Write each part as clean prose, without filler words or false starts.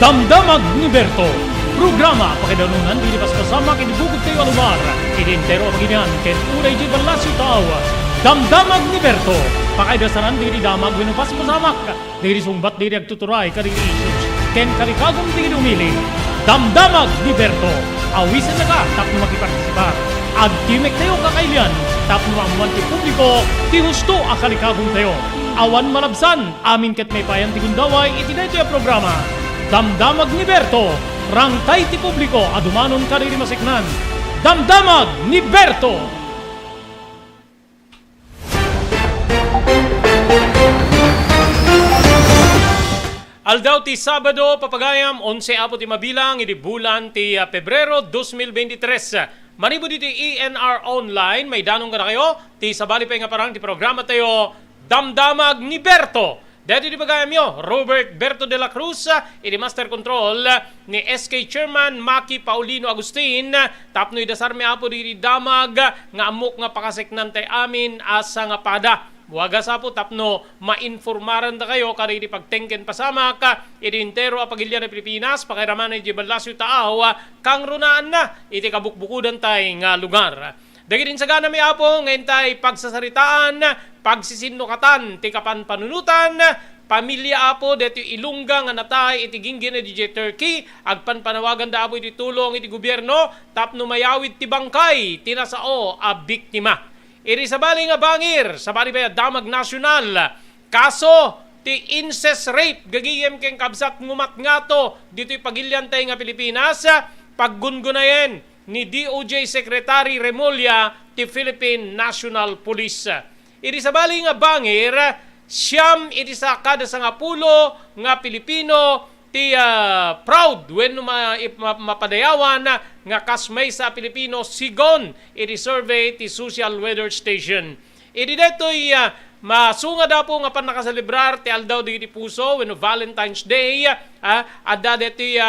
Damdamag ni Berto. Programa pakidanunan dilipas kasama kinibugod kayo alubar. Idintero paginian ken unay di balasyo tao. Damdamag ni Berto. Pakaidasaran diri damag winupas masamak. Diri sumbat diri agtuturay kadiri issues. Ken karikagom diri umili. Damdamag ni Berto. Awisan na ka tapno makipartisipar. Agtimek tayo kakailian. Tapno amuan ti publiko. Ti husto akalikagom tayo. Awan malabsan. Amin ket may payan ti gundaway itinay tayo programa. Damdamag ni Berto. Rangtay ti publiko adumanon kariri masiknan. Damdamag ni Berto. Aldaw ti Sabado papagayam 11 apo ti mabilang iti bulan ti Pebrero 2023. Manibo di ENR Online may danong ka na kayo ti sabali pa nga parang ti programa tayo Damdamag ni Berto. Dito di bagayam yo, Robert Berto de la Cruz, iti Master Control ni SK Chairman Maki Paulino Agustin, tapno idasarmi apo di damag nga amok nga pakaseknan tay amin asa nga pada. Wagas apo tapno mainformaran da kayo kari di pagtengken pasamak iti intero a pagilya ng Pilipinas, pakiraman iti balasyo taaw, kang runaan na iti kabukbukudan tay nga lugar. Dagi din sa gana may apo, ngayon tayo pagsasaritaan, pagsisinukatan, tikapan panunutan, pamilya apo, dito ilungga nga natay, iti ginggin na DJ Turkey, agpan panawagan da apo iti tulong iti gobyerno, tapno mayawid ti bangkay, tinasao a biktima. Iri sabali nga bangir, sabali ba damag nasyonal, kaso ti incest rape, gagiyem keng kabsat ngumat nga to, dito'y pagilyan tayo nga Pilipinas, paggungunayen, ni DOJ Secretary Remulla ti Philippine National Police. Iti sabali nga bangir, siyam iti sa kada sa nga pulo nga Pilipino ti proud when mapadayawan nga kasmay sa Pilipino sigon iti survey ti Social Weather Station. Iti deto'y masunga da po nga pan nakaselebrar ti aldaw di puso when Valentine's Day adda deti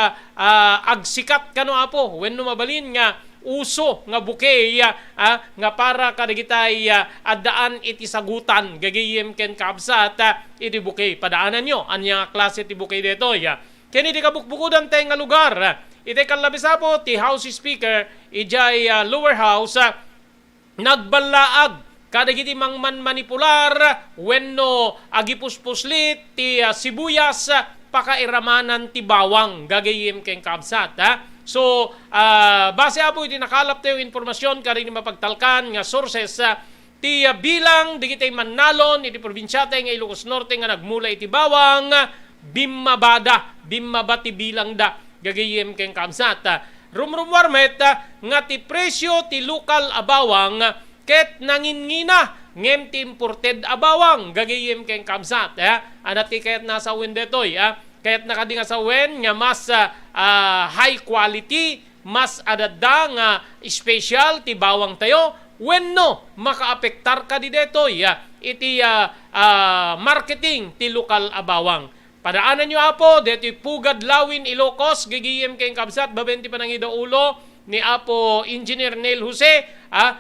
agsikat kano apo when mabalin nga uso nga bouquet nga para kadigitay addaan iti sagutan gagayem ken kabsat iti bouquet padaanan nyo anya klase ti bouquet detoy ken iti kabukbukudan tay nga lugar iti kalabis apo ti House Speaker ijay lower house nagbalaag kadagiti mangman manipular wenno agipuspuslit ti sibuyas pakairamanan ti bawang gagayem keng kabsat So base apo iti nakalap tayo informasyon karing mapagtalkan nga sources ti bilang digitay mannalon iti probinsya tay nga Ilocos Norte nga nagmula iti bawang bimmaba ti bilang da gagayem keng kabsat rumrumwarmet nga ti presyo ti lokal a bawang ket nangingina ngem ti imported abawang gagayem keng kabsat anat ti ket nasa wen detoy ket nakadinga sa wen nga mas high quality mas adada nga special ti bawang tayo wenno makaapektar ka di detoy iti marketing ti lokal abawang. Padaanan nyo apo detoy Pugad Lawin Ilocos gagayem keng kabsat babenti panangida ulo ni Apo Engineer Neil Jose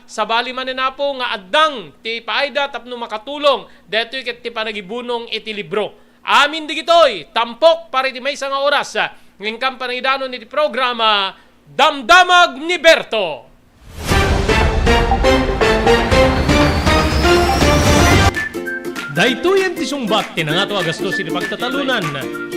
sabali man na po nga addang ti paayda tapno makatulong detoy ket ti panagibunong iti libro. Amin digitoy tampok para ti maysa nga oras ngem panangidanon iti programa Damdamag ni Berto. Daytoyen ti sungbat ti nangato agastos iti pagtatalunan.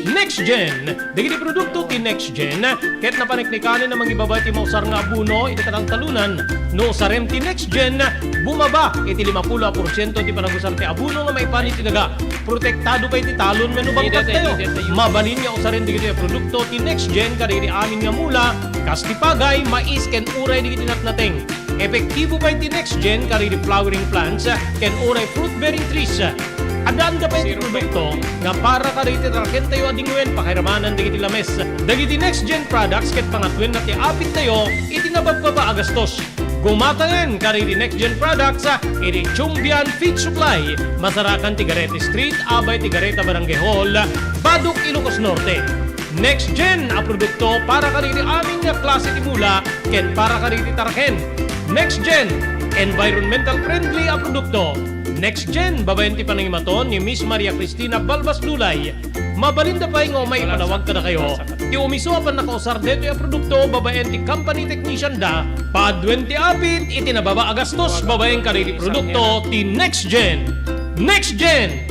Next Gen, dagiti produkto ti Next Gen, ket napaniknikanin na mangibaba ti mausar nga abuno iti katang talunan. No sarem ti Next Gen, bumaba iti 50% ti panagusar ti abuno nga maipanit ti daga. Protektado pa iti talon menu bangkat tayo. Mabalin nga usarin digiti produkto ti Next Gen kadiri amin nga mula, kas ti pagay, mais ken uray digiti natnateng. Epektibo pa iti Next Gen kariri flowering plants ken uray fruit bearing trees. Adaan ka pa iti produkto nga para kariti traken tayo adingwen pakiramanan digiti lames. Dagiti Next Gen products ket pangatwen na ti apit tayo iti nga bababa agastos. Gumatangan kariri Next Gen products iti Chumbian Feed Supply, Masarakan Tigarete Street, Abay Tigareta Barangay Hall, Baduk Ilocos Norte. Next Gen a produkto para kariri aming nga klase ti mula ken para kariri tarken. Next Gen environmental friendly a produkto. Next Gen babayan ti panangimaton ni Miss Maria Cristina Balbas Lulay. Mabalinda pa nga may ipanawag ka na kayo. Ti umiso pa nakausar dito yung produkto, babaen ti company technician da, padwen ti apit, iti nababa agastos, babaen ka rin ti produkto, ti Next Gen. Next Gen!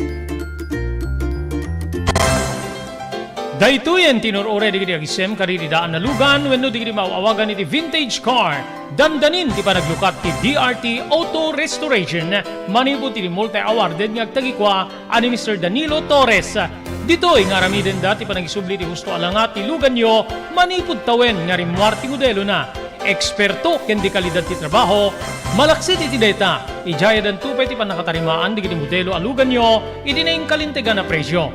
Dahito yan, tinurore di kiti agisem kariri daan na lugan, wenno di kiti maawagan iti vintage car. Dandanin ti panaglukat ti DRT Auto Restoration, manipod ti multi-awarded nga agtagikwa ani Mr. Danilo Torres. Dito'y nga ramiden dati panagisubli ti husto alangat ti lugan nyo, manipod tawen nga rimwar ti modelo na. Eksperto ken di kalidad ti trabaho, malaksit iti data, ijaya dan tupay ti panakatarimaan di kiti modelo alugan nyo, iti na kalintegan na presyo.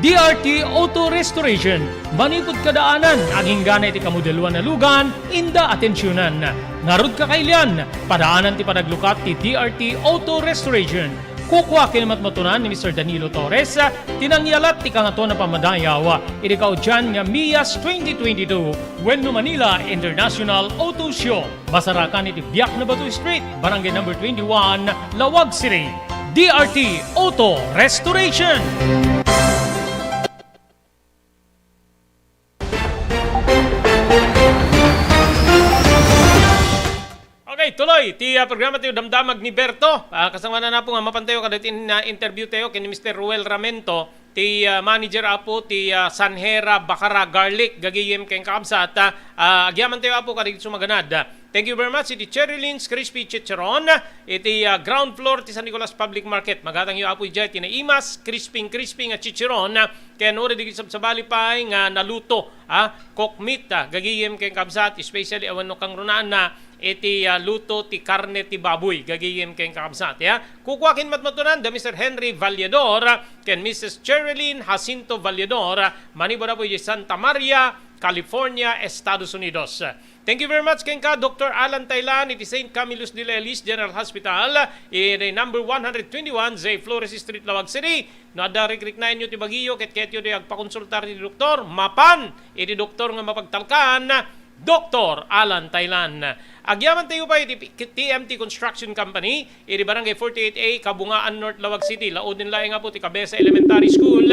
DRT Auto Restoration, manipod kadaanan, aging gana iti kamodeluan na lugan, inda atensyonan. Narod ka kailian, padaanan ti panaglukat ti DRT Auto Restoration. Kukwa kinamatmatunan ni Mr. Danilo Torres, tinangyalat ti kangato na pamadayaw, iti kaudyan nga MIAS 2022, Wenno Manila International Auto Show. Basarakan iti Biak na Batu Street, Barangay number 21, Lawag City. DRT Auto Restoration. Okay, tuloy. Ti programa tayo damdamag ni Berto. Kasama na po nga mapantayo kada interview tayo kini Mr. Ruel Ramento, ti manager apo ti Sanhera Bacara Garlic gagiyem ken kaabsa at agyaman tayo apo kada sumaganad. Thank you very much. Iti Cherry Lin's Crispy Chicharon. Iti ground floor ti San Nicolas Public Market. Magatang yu apo ijay ti na Imas crisping nga chicharon. Kaya nore di sabali pa nga naluto. Cook meat gagiyem ken kaabsa especially awan no kang runaan na iti luto ti karne ti baboy gagiyem ken kakabsat ya. Kukwakin matmatunan da Mr. Henry Vallador ken Mrs. Cherilyn Jacinto Vallador, manibod po di Santa Maria, California, Estados Unidos. Thank you very much ken ka Dr. Alan Taylan iti St. Camillus de Lelis General Hospital in number 121 Zay Flores Street, Lawag City. No ada rikrik-nain nyo ti Baguio ket yu di agpakonsultar ni doktor mapan iti doktor nga mapagtalkan Dr. Alan Taylan. Agyaman tayo pa iti TMT Construction Company, iti Barangay 48A, Kabungaan North, Lawag City. Laod din laing nga po ti Cabeza Elementary School.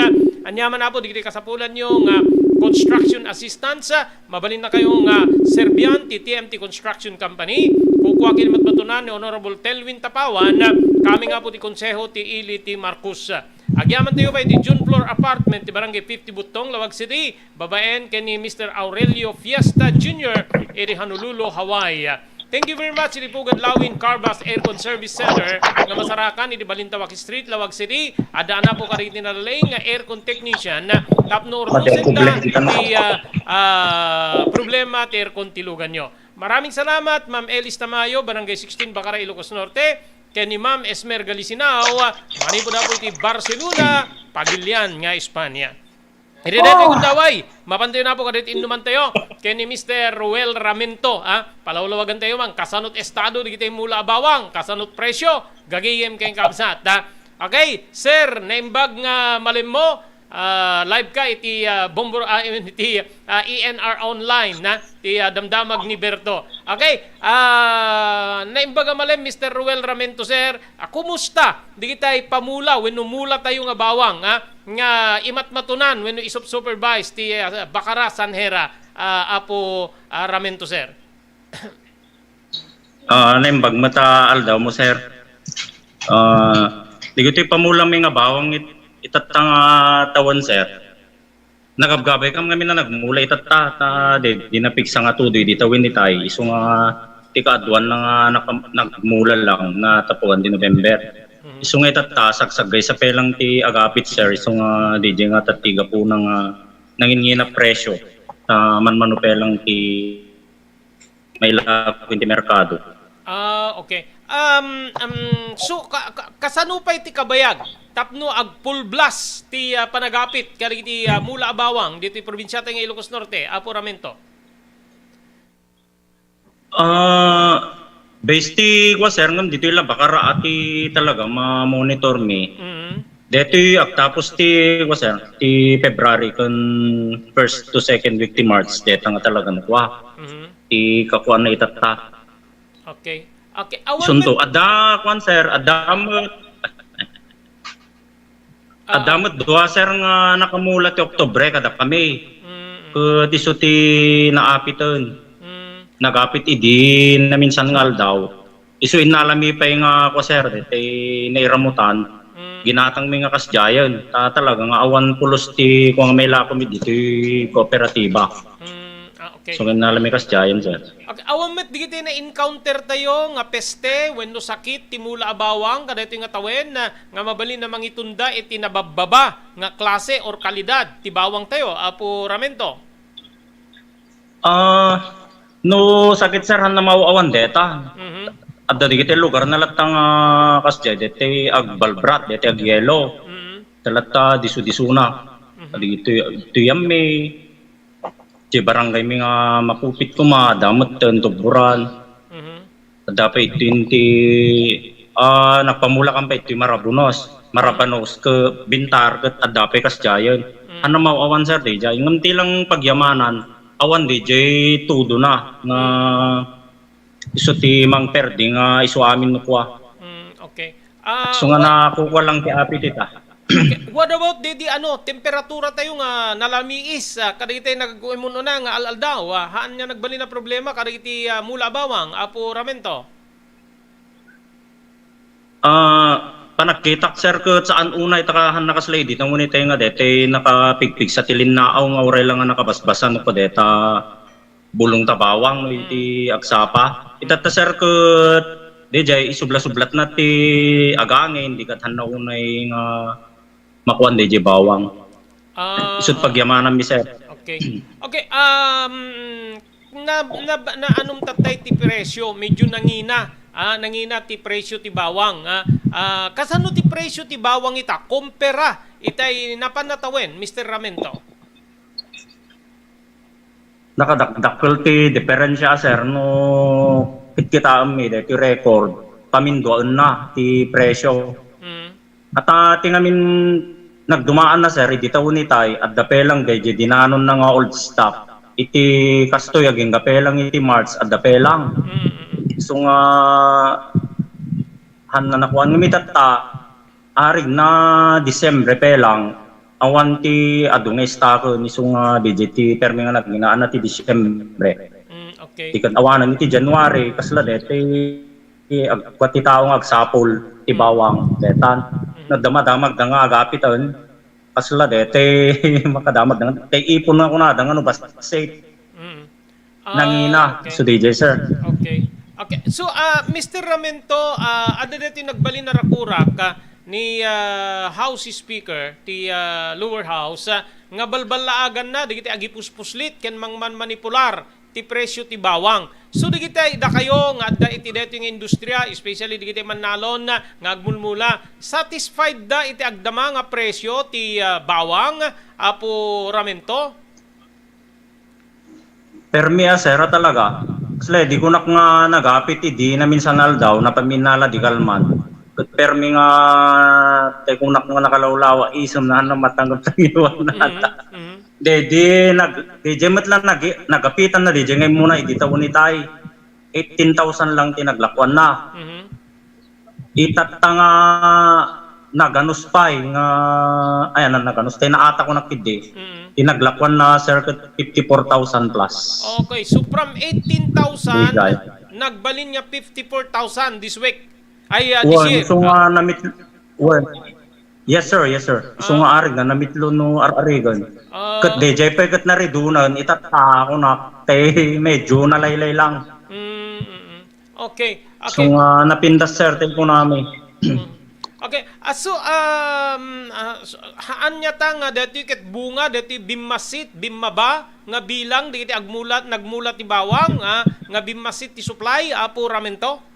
Anyaman na po, di kasapulan yung construction assistance. Mabalin na kayong Serbian ti TMT Construction Company. Kukuha matmatunan ni Honorable Telvin Tapawan, kami nga po ti Konseho ti Ili ti Marcos. Agyaman tayo pa iti June Floor Apartment ti Barangay 50 Butong, Lawag City. Babaen ken ni Mr. Aurelio Fiesta Jr. iti Honolulu, Hawaii. Thank you very much iti Pugad Lawin Carbas Aircon Service Center nga masarakan iti Balintawak Street, Lawag City. Ada na po kariti na laing nga aircon technician tapno ordusin da iti problema ti aircon tilugan nyo. Maraming salamat Ma'am Elis Tamayo, Barangay 16 Bacara, Ilocos Norte. Ken ni Ma'am Esmer Galisinao, manipod na po iti Barcelona, Pagilian nga Espanya. Iredete kung daway, mapantayo na po kadit inuman tayo. Ken ni Mr. Ruel Ramento, palawlawagan tayo man, kasanot estado, di kita mula abawang, kasanot presyo, gagayem kayong kabsat. Okay, sir, naimbag nga malim mo, live ka iti ENR online na ti damdamag ni Berto. Okay, naimbaga malim Mr. Ruel Ramento sir, kumusta? Di kita pamula wenno mula tayo nga bawang nga imatmatunan wenno isop supervise ti Bacara Sanhera apo Ramento sir. Naimbag mata aldaw mo sir. Di kita pamula may nga bawang itatang tawan sir. Nagabgabay kami na nagmula itata di napiksa nga tudoy di tawin ni tay iso nga tikadwan na nagmula lang na tapuan di November. Iso nga itata sagsagay sa pelang ti agapit sir iso nga di nga tatiga po nang nangingina presyo sa manmanupelang ti may lakwin ti merkado. Okay. So kasanupay ti kabayag tapno ag full blast ti panagapit kali ti mula abawang dito probinsya tayong Ilocos Norte, Apo Ramento. Based ti kwa sir ngam dito ila Bacara ati talaga ma-monitor mi. Dito tapos ti kwa sir ti February kun first to second week ti March dito nga talaga nakwa. Ti kakuan na itata. Okay. Sunto ada kwan sir, ada Adamot dua sir nga nakamulat ti Oktubre kada kami. Ket isu ti naapiton. Nagapit idi na minsan nga aldaw. Isu inalami pa nga ko sir ti nairamutan. Ginatang mi nga kasjayan. Talaga nga awan pulos ti kung may lakom diti kooperatiba. Okay. So inalami kasjayan sir. Okay, awan met digiti na encounter tayo nga peste wenno sakit ti mula abawang kada ito nga tawen na nga mabalin na mangitunda iti nabababa nga klase or kalidad ti bawang tayo apo ramento. No sakit sir han na mauawan deta. Adda digiti lugar na latang kasjay deti agbalbrat deti agyelo. Talata disu-disuna. Digiti tuyam di barangay mi nga makupit ko damot ten tuburan. Dapat iti nagpamula kan pa iti marabanos ke bintar ket adape kasjayan. Ano mauawan sir di jay ngamti lang pagyamanan awan di jay tudo na nga isu ti mang perdi nga isu amin no kwa. Okay. So nga nakukuha lang ti api tita. Okay. What about di temperatura tayo nga nalamiis kada iti nagkuimuno na nga alaldaw haan nga nagbali na problema kada iti mula bawang apo ramento. Panagkitak sir ko saan unay takahan nakaslay dito ngunit tayo nga dete nakapigpig sa tilinaaw nga uray lang nga nakabasbasan ko deta bulong tabawang iti agsapa. Itata sir ko DJ isubla-sublat na ti agangin di kat hanna unay nga makuan DJ bawang. Isut pagyamanan mi sir. Okay. Okay, na anong tatay ti presyo medyo nangina. Nangina ti presyo ti bawang. Kasano ti presyo ti bawang ita? Kumpara itay napanatawen Mr. Ramento. Nakadakdakkel ti diferensya sir no kita mi ti record pamindoan na ti presyo. At tingamin nagdumaan na sir di taon ni tay at dapelang dayjay dinanon na nga old stock iti kastoy aging dapelang iti March at dapelang. So nga han na nakuan ng mitata arig na Disyembre pelang awan ti adungay stock ni so nga digiti permi nga nagginaan na ti Disyembre. Okay. Tikat awanan iti January kasla dete agwat ti tao nga agsapol ti bawang detan nagdamadamag da nga agapiton kasla dete makadamag da nga tay ipon na ko na da nga no basta safe nangina okay. So DJ sir. Okay. Okay. So Mr. Ramento ada dito nagbalin na rakurak ni House Speaker ti lower house nga balbalaagan na digiti agipuspuslit ken mangman manipular ti presyo ti bawang. So digiti da kayo nga adda iti dito yung industriya especially digiti Manalon nga agmulmula satisfied da iti agdama nga presyo ti bawang apo Ramento? Permi sir talaga. Kasi di ko nga nagapit di na minsan aldaw na paminala di kalman. Permi nga tay kung nga nakalawlawa isam na matanggap sa iwan na. Di mat lang nagapitan na di ngay muna iditaw ni tay 18,000 lang tinaglakwan na. Itata nga naganus pa nga ayan naganus tay naata ko nakidi. Tinaglakwan na circa 54,000 plus. Okay, so from 18,000 nagbalin niya 54,000 this week. Ay this year. So nga namit Yes sir. So nga arig na namitlo no arigan. Kat DJ pa kat naridunan itata ako na tay medyo nalaylay lang. Okay. So nga napindas sir ko namin. Okay. So haan niya ta nga dati ket bunga dati bimmasit bimmaba nga bilang diti nagmulat ti bawang nga bimmasit ti supply apo Ramento.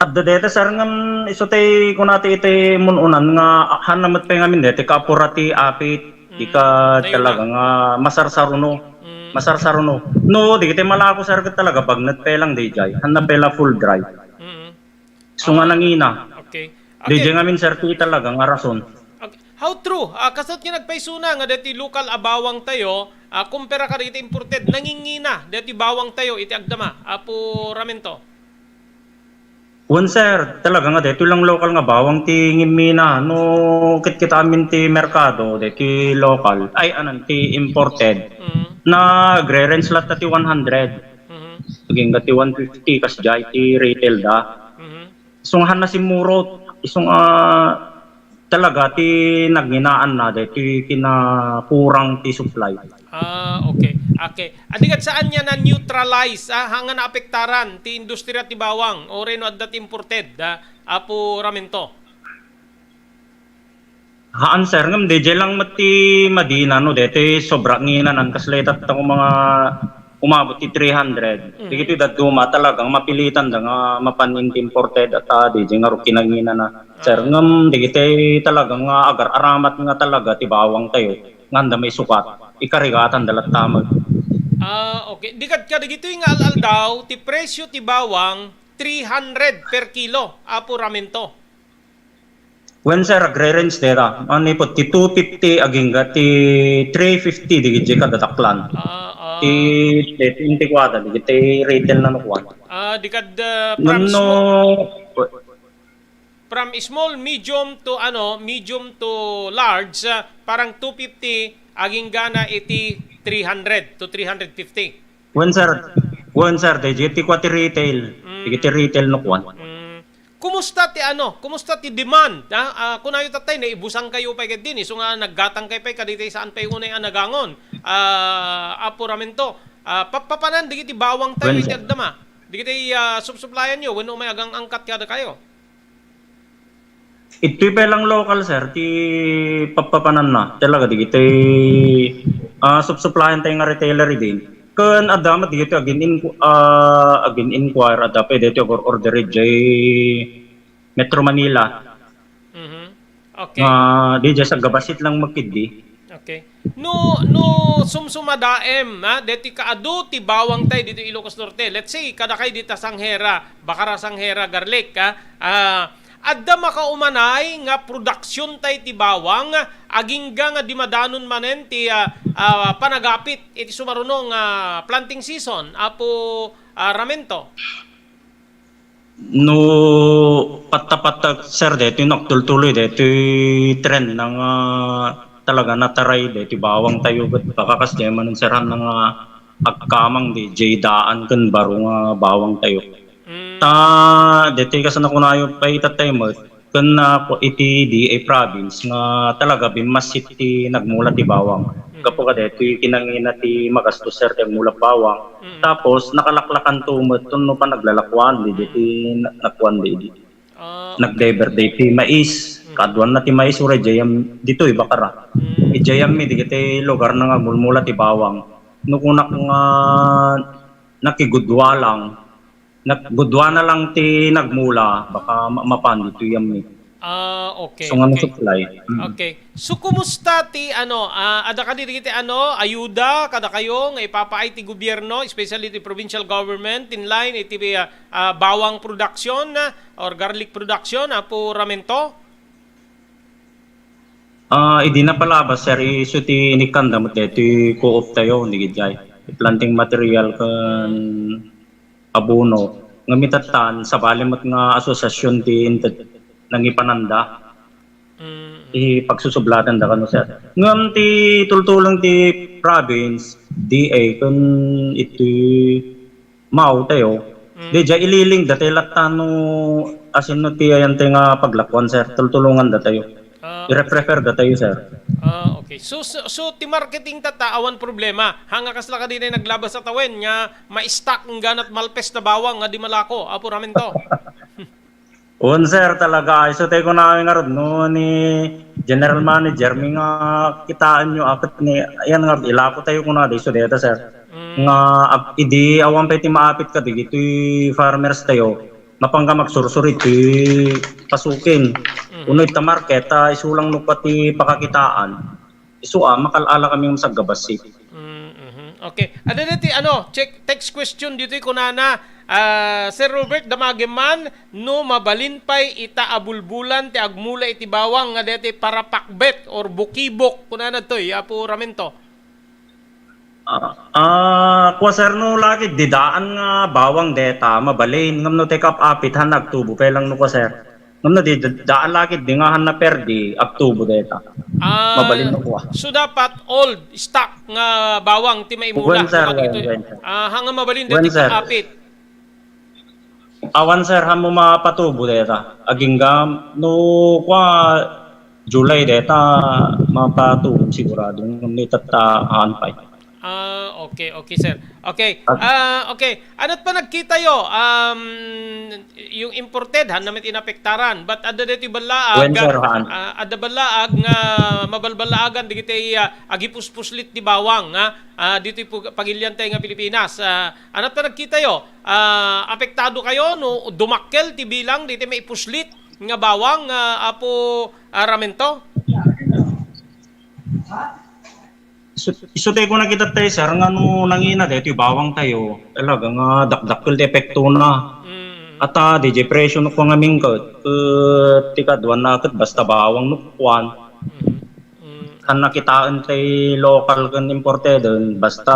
Adda dete sir ngam iso tay kunati iti mununan nga hanamet pa ngamin dete kapurati apit ika talaga nga masarsaruno. No di kiti malako sir ket talaga bagnet pe lang dijay hanap pela full dry. So nga nangina. Okay. Dijay ngamin sir ti talaga nga rason. Okay. How true? Kasat nga nagpaisuna nga dati local abawang tayo kumpara ka iti imported nangingina dati bawang tayo iti agdama apo Ramento. Wan sir, talaga nga dito lang local nga bawang ti ngimina no kit kita amin ti merkado dito local ay anan ti imported Mm. na gre-range lot na ti 100 Mhm. maging ti 150 kas jay ti retail da Mhm. isunghan na si murot isung talaga ti nagninaan na dito kinapurang ti supply. Okay. Okay. Adikat saan niya na neutralize hanga na apektaran ti industriya ti bawang o reno at dat imported apo ramento. Haan sir, ngam DJ lang mati Madina no dete sobra nginanan kasletat ta ko mga umabot ti 300. Di kiti daduma talagang mapilitan da nga mapanin ti imported at DJ nga rukinangina na. Sir, ngam di kiti talagang agar aramat nga talaga ti bawang tayo nganda may sukat ikarigatan dalat tamag. Okay. Dikat ka dito yung al daw ti presyo ti bawang 300 per kilo apo ramento. When sir agre-range dera, ano po ti 250 aging ti 350 di kiti kadataklan. Ti 24 di kiti retail na nukuan. Dikat No, from small, medium to medium to large, parang 250 aging gana iti 300 to 350. when sir, di kiti kwa ti retail, di kiti retail nukuan. Kumusta ti Kumusta ti demand? Kunayo tatay na ibusang kayo pa din iso nga naggatang kay pay kaditay saan pay unay anagangon. Apo ramento. Papanan di kiti bawang tayo Well, iti dama. Di kiti supplyan nyo wenno may agang angkat kada kayo. Ito pa lang local sir, ti papapanan na. Talaga di kiti supplyan tayo nga retailer din. Kan adamat di kiti agin inquire ada pwede ito order jay Metro Manila. Okay. Di jay sa gabasit lang magkidi. Okay. No sumsumadaem deti kaadu ti bawang tay dito Ilocos Norte. Let's say kada kay dita Sanghera, Bakara Sanghera Garlic adda makaumanay nga produksyon tay ti bawang agingga nga dimadanon manen ti panagapit iti sumarunong planting season apo ramento. No patta sir dito nagtultuloy dito trend ng talaga nataray dito bawang tayo baka kasi man seran ng agkamang di jaydaan kan baro nga bawang tayo. Dito kasi na kunayo pa itatay mo kan po iti DA province nga talaga bimasit ti nagmula ti bawang. Kapo ka dito kinangina ti magastos sir ti mula bawang. Tapos nakalaklakan tumot no pa naglalakwan di nakwan di. Nagdiver ti mais. Kadwan na ti mais ura jayam dito Bakara. Jayam mi di kiti lugar na nga mulmula ti bawang. No kunak nga nakigudwa lang. Nagbudwa na lang ti nagmula baka mapan dito yam mi. Okay. So nga supply. Okay. So kumusta ti ada ka diri kiti ayuda kada kayo nga ipapaay ti gobyerno, especially ti provincial government in line iti bawang production or garlic production apo ramento? Idi na palabas sir iso ti inikanda mo ti co-op tayo ni gidjay. Planting material kan abono nga mitatan sa balimot nga asosasyon ti nang ipananda. Pagsusublatan da kano sir. Ngam ti tultulong ti province DA kun iti mao tayo. Deja ililing da tayo tano asin no ti ayan nga paglakwan sir. Tultulungan da tayo. I-refer da tayo sir. Okay. So ti marketing awan problema. Hanga kasla ka din ay naglabas sa tawen nga ma-stock ng ganat malpes na bawang nga di malako. Apo ramen to. On sir talaga. So tayo ko namin nga no ni General Manager mi nga kitaan nyo akit ni ayan nga ilako tayo ko na di so deta sir. Nga idi awan pa iti maapit ka di iti farmers tayo. Mapangga magsursurit ti pasukin. Uno ita market isulang no pati pakakitaan. Isu makalala kami sa gabasi. Okay. Ada dito check text question dito kunana Sir Robert damageman no mabalinpay ita abulbulan ti agmula iti bawang nga dete para pakbet or bukibok kunana toy apo ramento. Kwa sir no lagi didaan nga bawang deta mabalin ngam no take up apit han nagtubo lang no kwa sir. Ngam no di daan lagi di nga han na perdi aktubo deta. Mabalin no kwa. So dapat old stock nga bawang ti maimula. Wen, sir, Kapag ito, wen, sir. hanga mabalin Wen, dito sir. apit. Awan sir han mo mapatubo deta. Agingam no kwa July deta mapatubo sigurado ngam ni tataan pa. Okay, okay, sir. Okay. Okay. Ano't pa nagkita yo? Yung imported han namin inapektaran. But ada dito balaag. Wen, sir, haan. Ada balaag nga mabalbalaagan di kitay agipuspuslit di bawang dito pagilyan tayo nga Pilipinas. Ano't pa nagkita yo? Apektado kayo no dumakkel ti bilang dito may ipuslit nga bawang apo ramento? Isutay ko nakita tayo sir nga no nangina dito bawang tayo talaga nga dakdakkel de epekto na at DJ presyo no ko nga mingkot tikadwan na kat basta bawang no kwan kan nakitaan tay local kan imported basta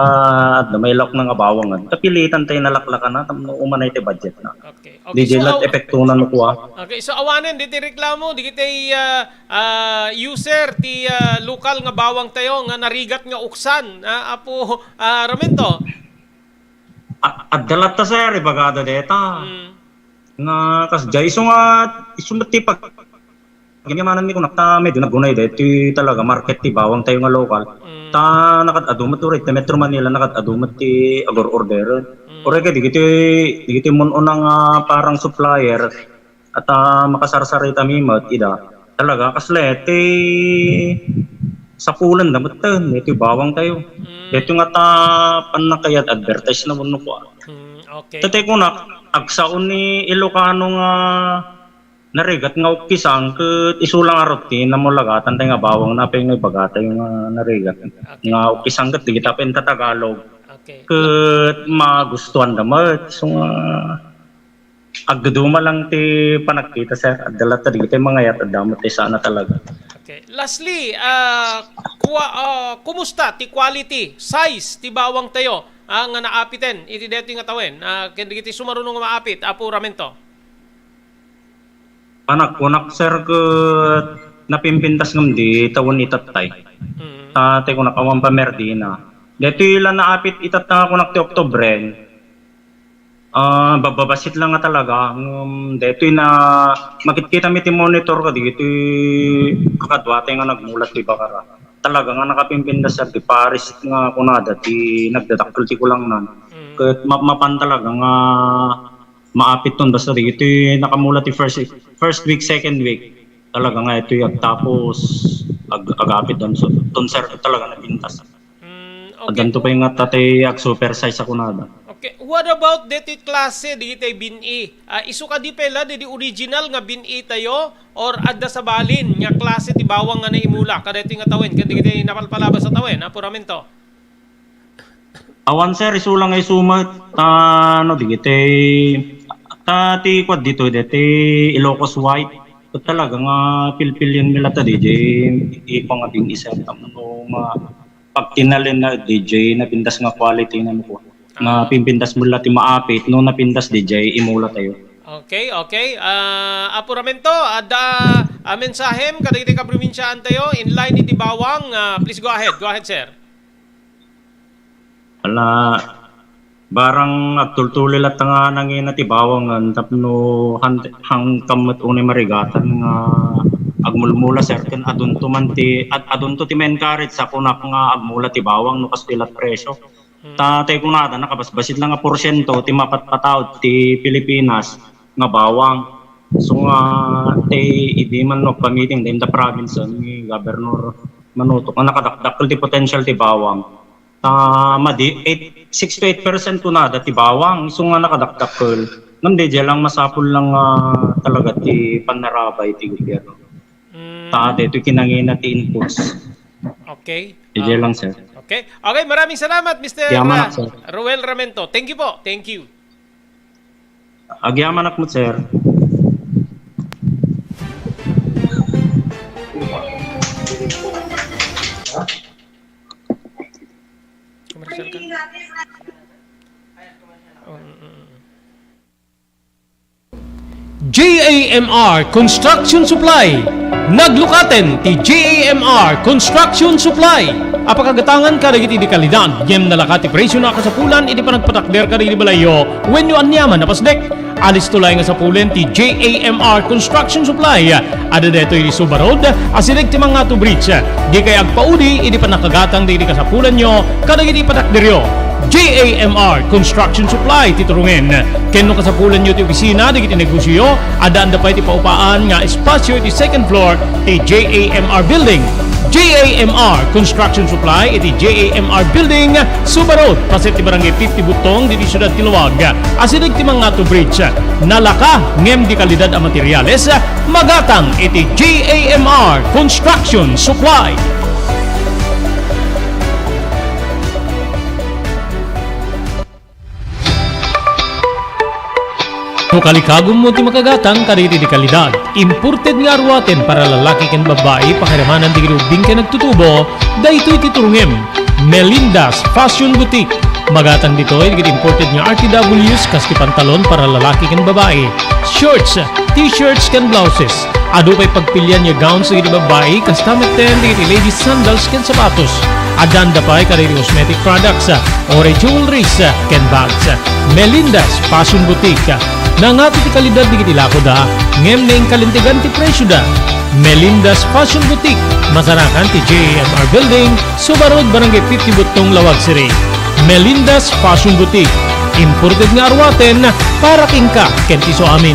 may lock na nga bawangan kapilitan tay nalaklakan na tamno umanay tay budget na. Okay. DJ lat epekto na no kuha. Okay, so awanen di ti reklamo di kitay user ti lokal nga bawang tayo nga narigat nga uksan apo ramento. At dalat ta sir ibagada deta. Nga kas jay iso nga ti pag ganyamanan mi ko nakta medyo nagunay dito talaga market ti bawang tayo nga local. Ta nakad-adumat ulit ti Metro Manila nakad-adumat ti agor order. Ore ka digiti mon unang parang supplier at makasarsari ta mimot ida. Talaga kaslet ti sa pulan damat ta dito bawang tayo. Dito nga ta panakayat advertise na mo ko. Okay. Tatay ko na agsaon ni Ilocano nga narigat nga ukisang ket isulang aroti na mo lagatan tay nga bawang na pay nga bagata yung narigat nga ukisang ket digita pen ta Tagalog ket magustuhan damat so agduduma lang ti panagkita sir adala ta digita mga yat damat ti sana talaga. Okay, lastly kumusta ti quality size ti bawang tayo nga naapiten iti deti nga tawen digiti sumarunong nga maapit apo ramento. Kunak sir ke napimpintas ngam di tawon itatay. Tate ko nakawang pamerdina. Dito ilan na apit itat na kunak ti Oktobren. Bababasit lang nga talaga. Dito na makikita mi ti monitor ka dito kakadwate nga nagmulat ti bakara. Talaga nga nakapimpintas sir ti Paris nga kunada ti nagdadakkel ti kulang nan. Ket mapan talaga nga maapit ton basta dito nakamula ti first week second week talaga nga ito yung tapos agapit don so ton sir talaga nabintas. Okay. Adanto pa yung tatay super size ako nada. Okay, what about dito klase dito bin-i? Isu ka di pela di original nga bin-i tayo or adda sa balin nga klase ti bawang nga naimula kada ito nga tawen kada dito napalpalabas sa tawen apo ramento. Awan sir isulang ay sumat no digite ti kwad dito dete Ilocos White ito talaga nga pilpil yun nila ta DJ ipang abing isa tamno pag tinalin na DJ napindas nga quality na mo na pimpindas mula ti maapit no napindas DJ imula tayo. Okay, okay. Apo ramento ada mensahem kada iti ka probinsyaan tayo in line iti bawang please go ahead sir. Ala barang agtultulil at nga nangina ti bawang tapno hang kamot unay marigatan nga agmulmula certain adunto man ti adunto ti men encourage sa kunak nga agmula ti bawang no kastilat presyo. Tatay ko nada nakabasbasit lang nga porsyento ti mapatpataw ti Pilipinas nga bawang. So nga ti idi man no pamiting din the province ni Governor Manutok nga nakadakdakkel ti potential ti bawang. Madi 6 to 8% ko na dati bawang so nga nakadakdakkel ngam DJ lang masapul lang talaga ti panarabay ti gobyerno dito kinangina ti inputs. Okay, DJ lang sir. Okay, maraming salamat Mr. Roel Ramento, thank you po, thank you. Agyaman akmo sir. Commercial JAMR Construction Supply. Naglukaten ti JAMR Construction Supply. Apakagatangan ka iti di kalidad, yem nalakati presyo na kasapulan, iti panagpatakder ka iti balayo, when you anyaman na pasdek. Alis tulay nga sa pulen ti JAMR Construction Supply. Ada deto iti Subarod, asilig ti mga to bridge. Di kay agpaudi, iti panakagatang di iti kasapulan nyo, kadag iti patakderyo. JAMR Construction Supply titurungin. Kenno kasapulan nyo ti opisina, di iti negosyo, adaan da pa iti paupaan nga espasyo iti second floor ti JAMR Building. JAMR Construction Supply iti JAMR Building, Subarod, paset ti barangay 50 Butong, diti Syudad Tiluwag. Asilig ti mga to bridge, nalaka ngem di kalidad a materyales, magatang iti JAMR Construction Supply. No kalikagom mo ti makagatang kaditi di kalidad. Imported nga arwaten para lalaki ken babae pakiramanan di grubing ken nagtutubo, daytoy ti turungem. Melinda's Fashion Boutique. Magatang ditoy digit imported nga RTWs kaski pantalon para lalaki ken babae. Shorts, t-shirts ken blouses. Adu pay pagpilian nga gowns digit babae kastamit ten digit ladies sandals ken sapatos. Adanda pay kaditi cosmetic products, ore jewelries ken bags. Melinda's Fashion Boutique. Nangato ti kalidad di kitilako da, ngem na kalintigan ti presyo da. Melinda's Fashion Boutique, masarakan ti JAMR Building, Subarod, Barangay 50 Butong, Lawag City. Melinda's Fashion Boutique, imported nga arwaten para kingka ken ti so amin.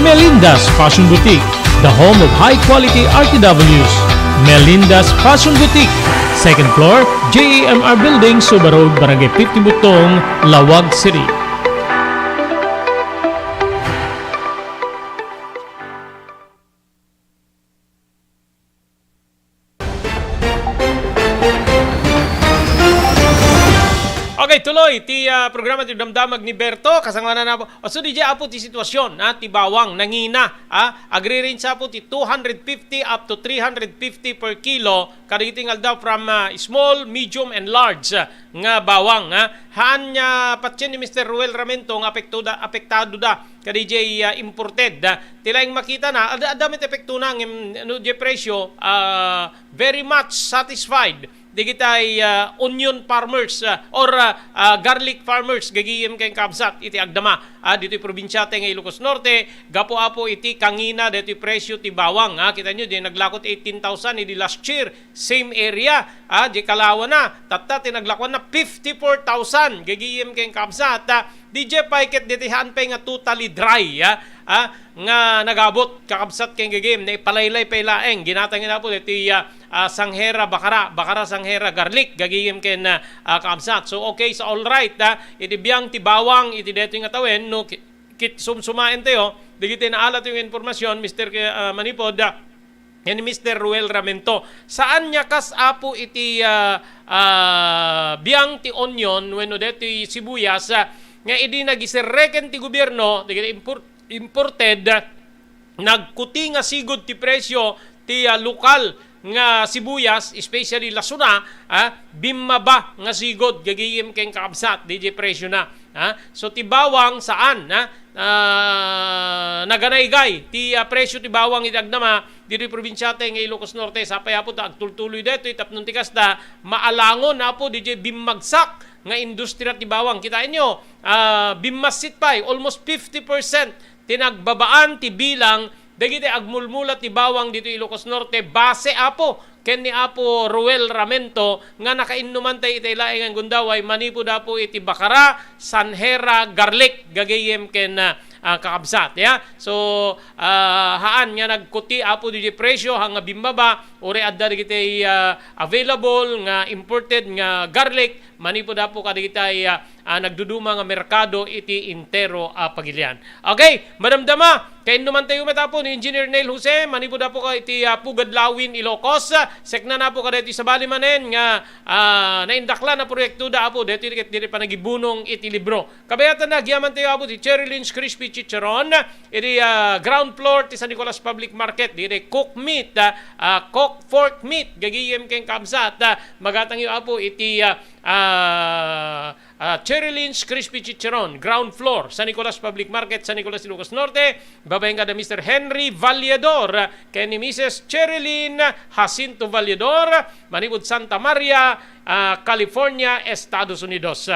Melinda's Fashion Boutique, the home of high quality RTWs. Melinda's Fashion Boutique, second floor, JAMR Building, Subarod, Barangay 50 Butong, Lawag City. Okay, tuloy ti programa ti damdamag ni Berto kasangana na po. So di apo ti sitwasyon ti bawang nangina agri rin sa po ti 250 up to 350 per kilo kadagiti daw from small, medium and large nga bawang haan nya patyen ni Mr. Ruel Ramento nga apektado da kadiji imported tilaing makita na adamit epekto na ng presyo very much satisfied. Di kitay onion farmers or garlic farmers gagiyem kay kabsat iti agdama dito probinsya nga Ilocos Norte gapo apo iti kangina dito presyo ti bawang kita nyo di naglakot 18,000 iti last year same area di Kalawan na tatta tinaglakwan na 54,000 gagiyem kay kabsat di je paiket ditihan pa nga totally dry nga nagabot kakabsat kay gagiyem na ipalaylay pailaeng ginatangin na po iti sanghera bakara sanghera garlic gagiyem ken kabsat. So okay, so all right iti biyang ti bawang iti deto nga tawen no kit sumsumaen tayo digiti naalat yung informasyon Mr. Manipod yan ni Mr. Ruel Ramento. Saan niya kas apo iti biyang ti onion wenno deto sibuyas nga idi nagisirreken ti gobyerno digiti imported nagkuti nga sigod ti presyo ti lokal nga sibuyas, especially lasuna, bimaba nga sigod gagiyem keng kaabsat DJ presyo na. So ti bawang saan naganaygay ti presyo ti bawang itagdama dito probinsyate nga Ilocos Norte sapay apo ta agtultuloy deto itapnon ti kasta maalangon apo DJ bimmagsak nga industriya ti bawang. Kitain nyo, bimmasit pay almost 50% tinagbabaan ti bilang dagiti agmulmulat ti bawang dito Ilocos Norte base apo ken ni apo Ruel Ramento nga nakainuman tay itay laeng ang gundaway manipod apo iti bakara sanghera garlic gagayem ken kakabsat so haan nga nagkuti apo di presyo hanga bimbaba ore adda digiti available nga imported nga garlic manipod apo kadigitay nagduduma nga merkado iti intero pagilian. Okay, madamdama kay naman tayo metapo ni Engineer Neil Jose manipod apo ka iti Pugad Lawin Ilocos sekna na po kada iti sabali manen nga naindakla na proyekto da apo dito diri panagibunong iti libro. Kabayatan na giyaman tayo apo ti Cherry Lynch Crispy Chicharon iti ground floor ti San Nicolas Public Market diri cook meat cook fork meat gagiyem keng kabsat magatang yo apo iti Cherylyn's Crispy Chicharon, ground floor, San Nicolas Public Market, San Nicolas, Ilocos Norte. Babaeng kada Mr. Henry Vallador, kay ni Mrs. Cherilyn Jacinto Vallador, manibod Santa Maria, California, Estados Unidos.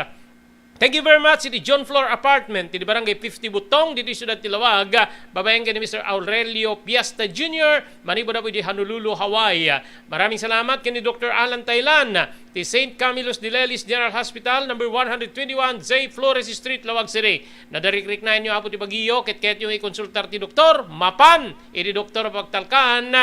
Thank you very much. Iti John Floor Apartment, iti Barangay 50 Butong, dito Siyudad Tilawag. Babaeng ni Mr. Aurelio Piasta Jr., manibo na po di Honolulu, Hawaii. Maraming salamat kay ni Dr. Alan Taylan, ti St. Camillus de Lelis General Hospital, number 121, J. Flores Street, Lawag City. Nadarikrik na inyo apo ti Bagiyo, ket yung i-konsultar ti Doktor, mapan, iti Doktor Pagtalkan,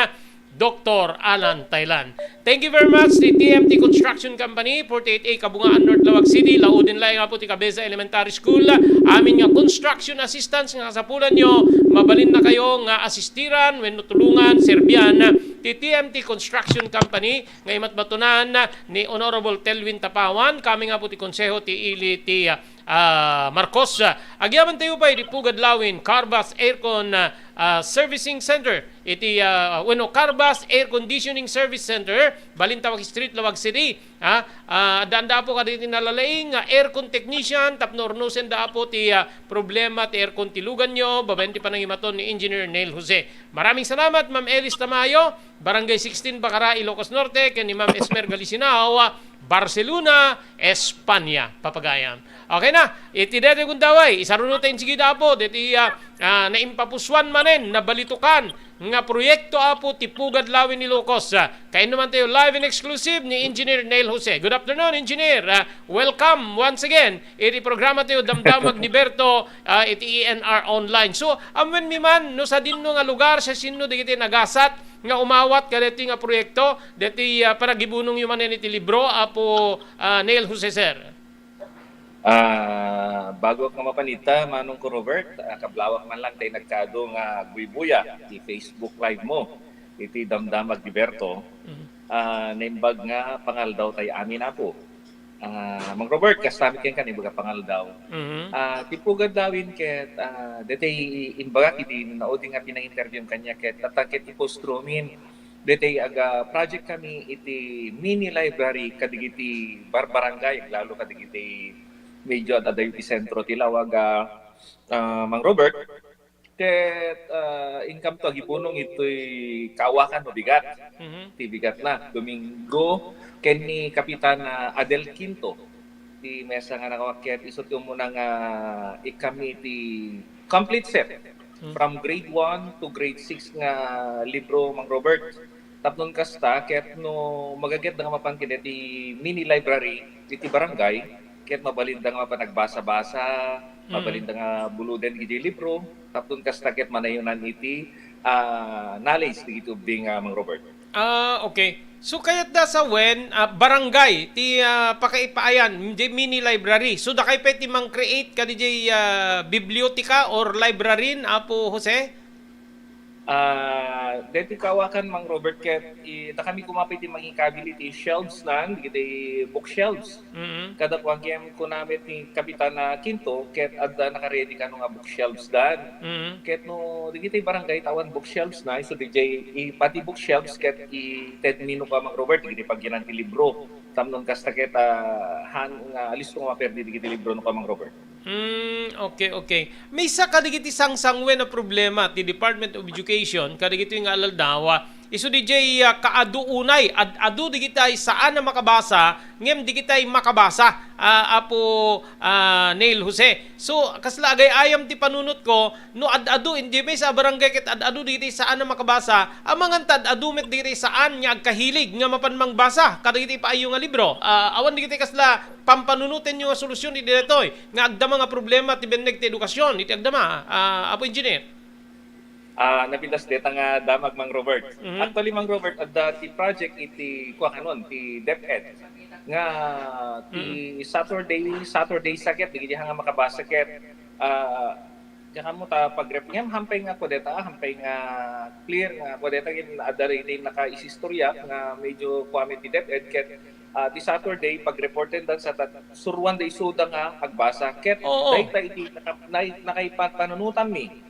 Dr. Alan Taylan. Thank you very much to TMT Construction Company, 48A Kabungaan, North Lawag City. Laudin lang nga po ti Cabeza Elementary School. Amin nga construction assistance nga kasapulan nyo. Mabalin na kayo nga asistiran, when tulungan, serbian. Ti TMT Construction Company, nga imatbatunan ni Honorable Telvin Tapawan. Kami nga po ti Konseho ti Ili ti Marcos. Agyaman tayo pa iti Pugad Lawin, Carbas Aircon Servicing Center. Iti Carbas Air Conditioning Service Center, Balintawak Street, Lawag City. Danda po ka dito nalalaing aircon technician, tapnornusen da po ti problema ti aircon tilugan nyo, babayan ti panangimaton ni Engineer Neil Jose. Maraming salamat, Ma'am Elis Tamayo, Barangay 16 Bacara, Ilocos Norte, kay ni Ma'am Esmer Galicinao, Barcelona, Espanya, Papagayam. Okay na, iti dete kung daway, isarunod tayong sige dapo, deti naimpapuswan manen, nabalitukan, nga proyekto apo tipugad lawin ni Ilocos. Kain naman tayo live and exclusive ni Engineer Neil Jose. Good afternoon, Engineer. Welcome once again. Iti programa tayo Damdamag ni Berto, iti ENR Online. So, amen mi man, no sa dinno nga lugar, sa sino di kiti nagasat, nga umawat kadeti nga proyekto, deti panagibunong yung manen iti libro, apo Neil Jose, sir. Bago ako mapanita, Manong ko Robert, kablawak man lang tayo nagkado nga buibuya di Facebook Live mo. Iti Damdamag ni Berto. Naimbag nga pangal daw tayo amin na po. Mang Robert, kastamit kayo ka, ibaga pangal daw. Tipugad dawin ket, dete imbaga iti nauding nga pinang-interview kanya ket, tatakit ipostrumin. Dete aga project kami iti mini library kadigiti barbarangay, lalo kadigiti medyo at aday iti sentro tilawag Mang Robert. Ket income to agipunong ito'y kawakan o bigat. Ti bigat na. Domingo, ken ni Kapitan Adel Quinto. Ti mesa nga nakawakyat, isot yung muna nga ikami ti complete set. From grade 1 to grade 6 nga libro, Mang Robert. Tapnon kasta, ket no magaget nga mapangkin ti mini library, iti barangay, ket mabalinda nga panagbasa-basa, mabalinda nga buluden iti libro, tapon kasta ket manayunan iti knowledge ti itubding Mang Robert. Okay. So kayat da sa barangay ti pakaipaayan di mini library. So da kay pwede mang create ka di bibliotika or library apo Jose? Dito kawakan Mang Robert ket da kami kumapit ti mangikability shelves nan digiti bookshelves. Kada kuwagem ko namit ni Kapitan Quinto ket adda naka-ready kanu nga bookshelves dan. Ket no digiti barangay tawan bookshelves na so DJ pati bookshelves ket ted mino ka Mang Robert digiti pagginan ti libro. Tamnon kasta ket alis ko maperdi digiti libro no ka Mang Robert. Okay. May isa kadigiti sangsangwe na problema ti Department of Education, kadigiti nga alaldawa. Isu DJ kaadu unay, adu digitay saan na makabasa, ngem digitay makabasa, apo Neil Jose. So, kaslagay ayam ti panunot ko, no adu hindi may sa barangay ket adu digitay saan na makabasa, amangan tad adu met digitay saan nya agkahilig nga mapanmang basa, kadigitay paayo nga libro. Awan digitay kasla pampanunutin yung solusyon iti detoy, nga agdama nga problema ti beneg ti edukasyon, iti agdama, apo engineer. Napitas deta nga damag Mang Robert. Actually Mang Robert adda ti project iti kuan ti DepEd nga ti Saturday sakit digiti nga makabasa ket diyan mo ta pagrep ngem hampay nga kodeta hampay nga clear nga kodeta gin adda rin nakaisistorya nga medyo kuami ti DepEd ket ti Saturday pag-reporten dan sa surwan day suda nga agbasa ket dayta iti nakaipat panunutan mi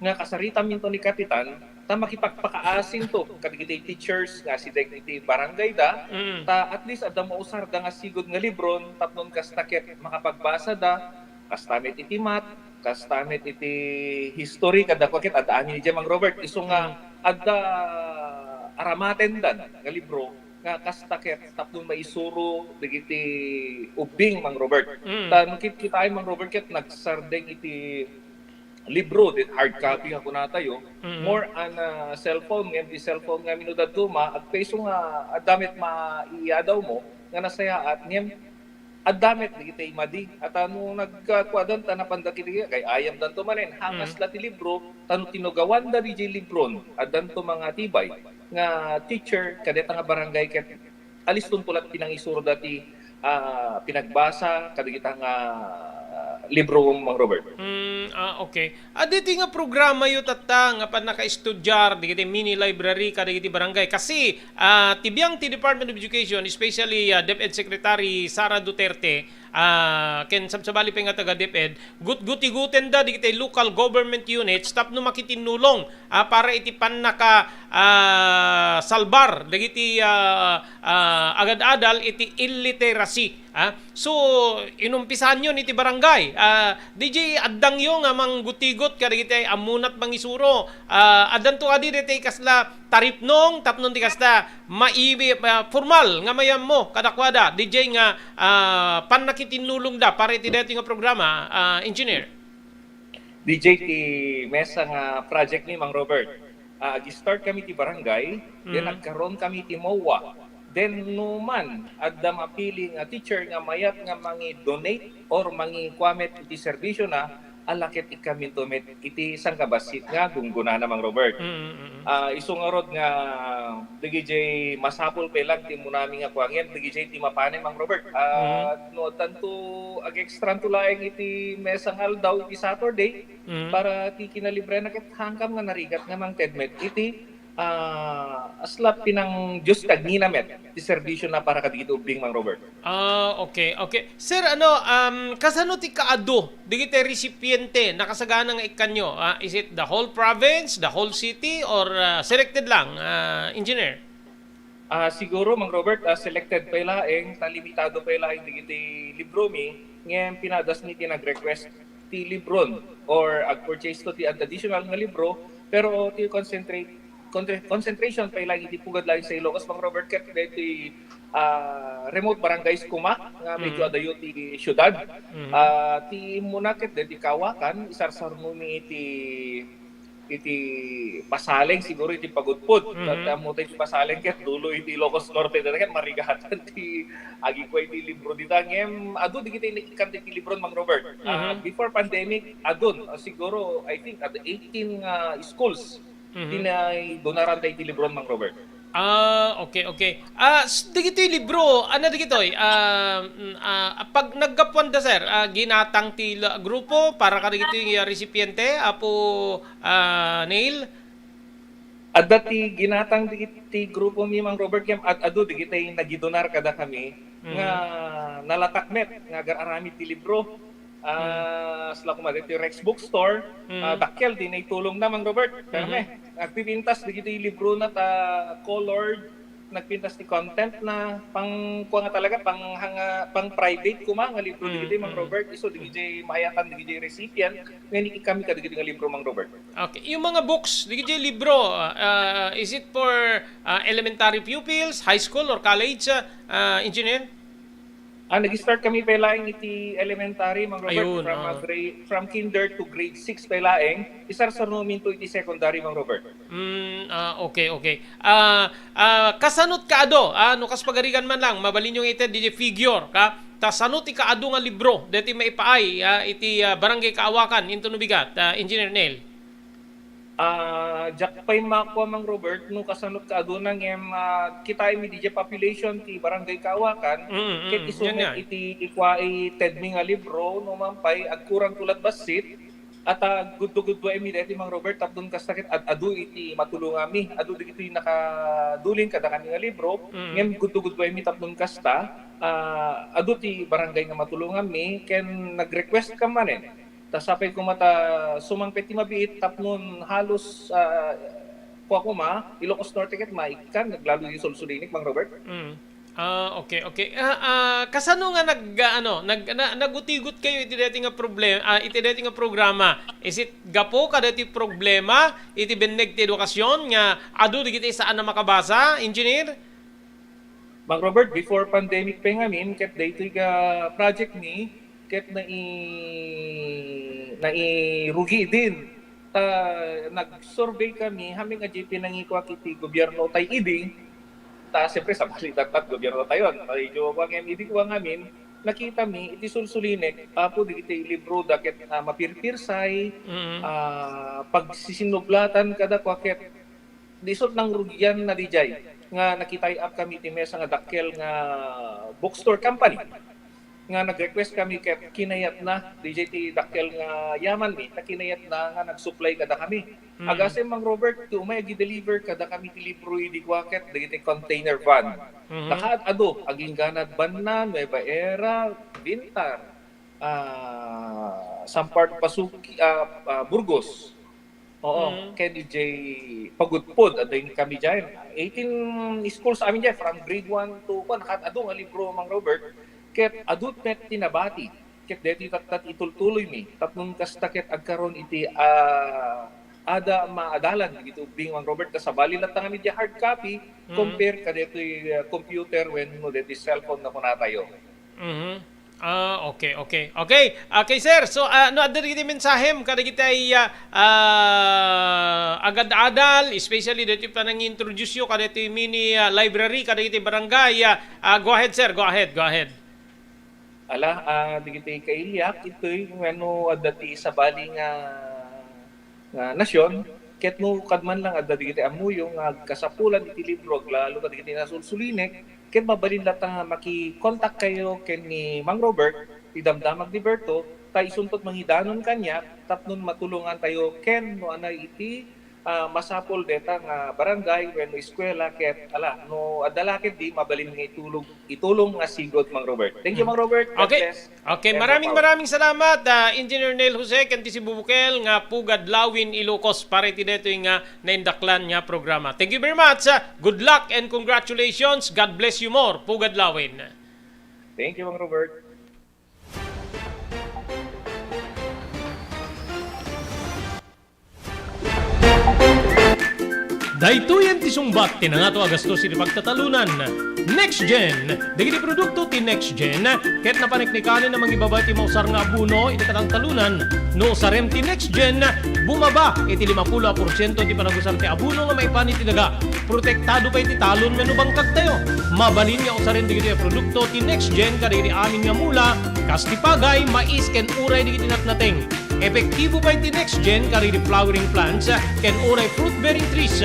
nga kasaritan minto ni Kapitan ta makipagpakaasin to kadagiti teachers nga si iti barangay da ta at least adda mausar da nga sigod nga libron tapnon kasta ket makapagbasa da kastamet iti mat kastamet iti history kada ket adda ani ni Mang Robert iso nga adda aramaten dan nga libro nga kasta ket tapnon maisuro dagiti ubing Mang Robert tan kita ay Mang Robert ket nagsardeng iti libro din hard copy ako na tayo more on cellphone ngem cellphone nga minudad tuma at peso nga adamit maiadaw mo nga nasaya at ngem adamit digiti madi at ano nagkwadan ta napandakiti kay ayam danto manen hangas la ti libro tanu tinugawan da DJ libron addanto mga tibay nga teacher kadeta nga barangay ket aliston pulat pinangisuro dati pinagbasa kadagita nga libro Mang Robert. Okay. Diti nga programa yu tata nga pan naka-estudyar digiti mini library kada digiti barangay kasi tibiyang ti Department of Education especially DepEd Secretary Sara Duterte ken sabsabali pa nga taga DepEd guti-guten da digiti local government units tapno makitinulong para iti pan naka salbar digiti agad-adal iti illiteracy. So inumpisan yun iti barangay. DJ addang yung nga manggutigot kadagiti amunat mangisuro. Addan to adi diti kasla taripnong tapnon ti kasta maibi formal nga mayam mo kadakwada DJ nga pan nakitinulong da para iti dati nga programa engineer. DJ ti mesa nga project ni Mang Robert. Gi-start kami ti barangay, then nagkaroon kami ti MOA. Then numan adda mapili nga teacher nga mayat nga mangi-donate or mangi-kwamet iti serbisyo na alakit ikamintumet iti sangkabasit nga gungguna na Mang Robert. Iso nga rod nga DGJ masapol pa lang ti munami nga kwangyan DGJ ti mapane Mang Robert. No tanto ag-extra tulaeng iti mesang aldaw iti Saturday para ti kinalibre na ket hangkam nga narigat nga mang tedmet iti aslap pinang Diyos kagnina met ti serbisyo na para kadito ubing Mang Robert. Okay. Sir, kasano ti kaado digiti recipiente nakasagana nga ikanyo? Is it the whole province, the whole city, or selected lang, engineer? Siguro Mang Robert, selected pa ilaeng, limitado pa ilaeng digiti libro mi, ngayon pinadas ni ti nag-request ti libron or ag-purchase to ti additional nga libro, pero ti concentration pa ilang iti pugad lang sa Ilocos Mang Robert ket deti remote barangays kumak nga medyo adayo ti syudad ti munaket deti kawakan isarsar mo mi iti pasaleng siguro iti pagudpod at mo ti pasaleng ket dulo iti Ilocos Norte ket marigatan ti agikoy ti libro dita ngem adu digiti ikan ti libron Mang Robert before pandemic adun siguro I think at 18 schools donaran tayo ti libron Mang Robert. Okay. Digito'y libro, digito'y, pag nagkapuan da sir, ginatang ti grupo para ka digito'y recipiente, apo Neil? Adda ti ginatang ti grupo mi Mang Robert kem adu digito'y nagidonar kada kami, nga nalatakmet, nga gararami ti libro. Sila kumagat yung Rex Bookstore, dakkel din ay tulong na Mang Robert. Karme, nagpipintas dito yung libro na colored, nagpintas ti content na kuha nga talaga pang private kuma nga libro dito Mang Robert. Iso dito mahayatan dito yung recipient, ngayon kami ka dito nga libro Mang Robert. Okay, yung mga books dito yung libro, is it for elementary pupils, high school or college, engineer? Nag-start kami pelaeng iti elementary Mang Robert from kinder to grade 6 pelaeng isarsar namin to iti secondary Mang Robert. Okay. Kasanot kaado no kas pagarigan man lang mabalin yung ite DJ figure ka tasanot ti kaado nga libro deti maipaay iti barangay Kaawakan into nubigat Engineer Neil. Jakpay mako Mang Robert no kasanot ka adunang kita mi DJ population ti barangay Kaawakan ket isumet iti ikwai tedmi nga libro no mampay agkurang tulat basit at guddo-guddo mi deti Mang Robert tapdon kasakit adu iti matulong ami adu digiti nakadulin kada kami nga libro ngem guddo-guddo mi tapdon kasta adu ti barangay nga matulong ami ken nag-request ka manen. Tasapay ko mata sumangpet ti mabiit tapnon halos po ako Ilocos Norte ket maikan naglalo yung sulsulinik Mang Robert. Okay. Kasano nga nagutigot kayo iti dati nga problema, iti dati nga programa. Is it gapo kada ti problema iti beneg ti edukasyon nga adu digiti saan na makabasa, engineer? Mang Robert, before pandemic pa ngamin, ket daytoy ka project ni, ket rugi din. Nag-survey kami, hami nga GP nangikwa kiti gobyerno tay idi, siyempre sa balitat gobyerno tayo, medyo wang idi ko ngamin, nakita mi, iti sulsulinek, apo di iti libro daket mapirpirsay, pagsisinuglatan kada kwaket, disot ng rugian na dijay, nga nakitay up kami ti mesa nga dakkel nga bookstore company nga nag-request kami ket kinayat na DJ ti dakkel nga yaman mi kinayat na nga nag-supply kada kami agase Mang Robert to may gi-deliver kada kami ti libro di kwaket digiti container van lahat ado aging ganad Banna, Nueva Era, Bintar, Sampart Pasuki, Burgos. Oo, kay DJ Pagudpod, ading kami dyan. 18 schools sa amin dyan, from grade 1 to 1, nakatado nga libro, Mang Robert, ket adult met tinabati, ket deti tatat itultuloy mi, tapnon kastakit agkaron iti ada maadalan, dito bing Mang Robert, kasabali lang nga media hard copy, compare ka dito computer when no dito cellphone na kunatayo. Okay. Okay, sir. So, adari kita mensahem kada kita agad-adal, especially dito pa nang introduce yo kada ito mini library kada kita barangay. Go ahead, sir. Go ahead. Di kita kailiyak ito'y ano adati sa bali nga nasyon, ket no kadman lang adati kita amu yung kasapulan iti libro, lalo kada kita nasulsulinek, ken mabalin latang maki-contact kayo ken ni Mang Robert, idamdamag ni Berto, tayo isuntot manghidanon kanya, tapnon matulungan tayo ken no anay iti masapol deta nga barangay wenno eskwela ket no adalaket di mabalin nga itulong nga sigod Mang Robert. Thank you Mang Robert. God bless. Okay, maraming salamat Engineer Neil Jose ken ti si Bubukel nga Pugad Lawin Ilocos para iti detoy nga naindaklan nga programa. Thank you very much. Good luck and congratulations. God bless you more, Pugad Lawin. Thank you Mang Robert. Daytoyen ti sumbat ti nangato agastos iti pagtatalunan. Next Gen, dagiti produkto ti Next Gen, ket napaniknikanin na mangibaba ti mausar nga abuno iti katang talunan. No usarem ti Next Gen, bumaba iti 50% ti panagusar ti abuno nga maipani ti daga. Protektado pa iti talon wenno bangkag tayo. Mabalin nga usaren digiti produkto ti Next Gen kada iti amin nga mula, kas ti pagay, mais ken uray digiti natnateng. Epektibo pa iti Next Gen kada iti flowering plants ken uray fruit bearing trees.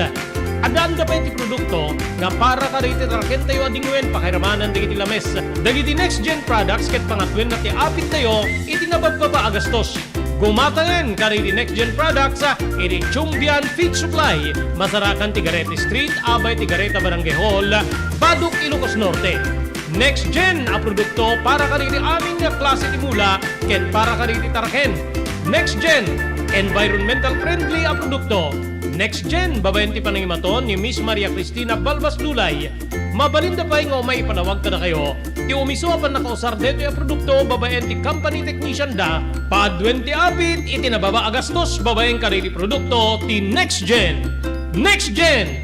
Adaan ka pa iti produkto nga para kada iti tarken tayo adingwen pakiramanan digiti lames. Dagiti Next Gen products ket pangatwen na ti apit tayo iti nabagbaba agastos. Gumatayan kada iti Next Gen products iti Chumbian Feed Supply, Masarakan Tigarete Street, Abay Tigareta Barangay Hall, Baduk Ilocos Norte. Next Gen a produkto para kada iti aming nga klase ti mula ken para kada iti tarken. Next Gen, environmental friendly a produkto. Next Gen, babayan ti panangimaton ni Miss Maria Cristina Balbas Lulay. Mabalinda pa nga may ipanawag ka na kayo. Ti umiso apan nakausar dito yung produkto, babayan ti company technician da. Paadwen ti apit, iti nababa agastos, babayan ka rin ti produkto, ti Next Gen. Next Gen!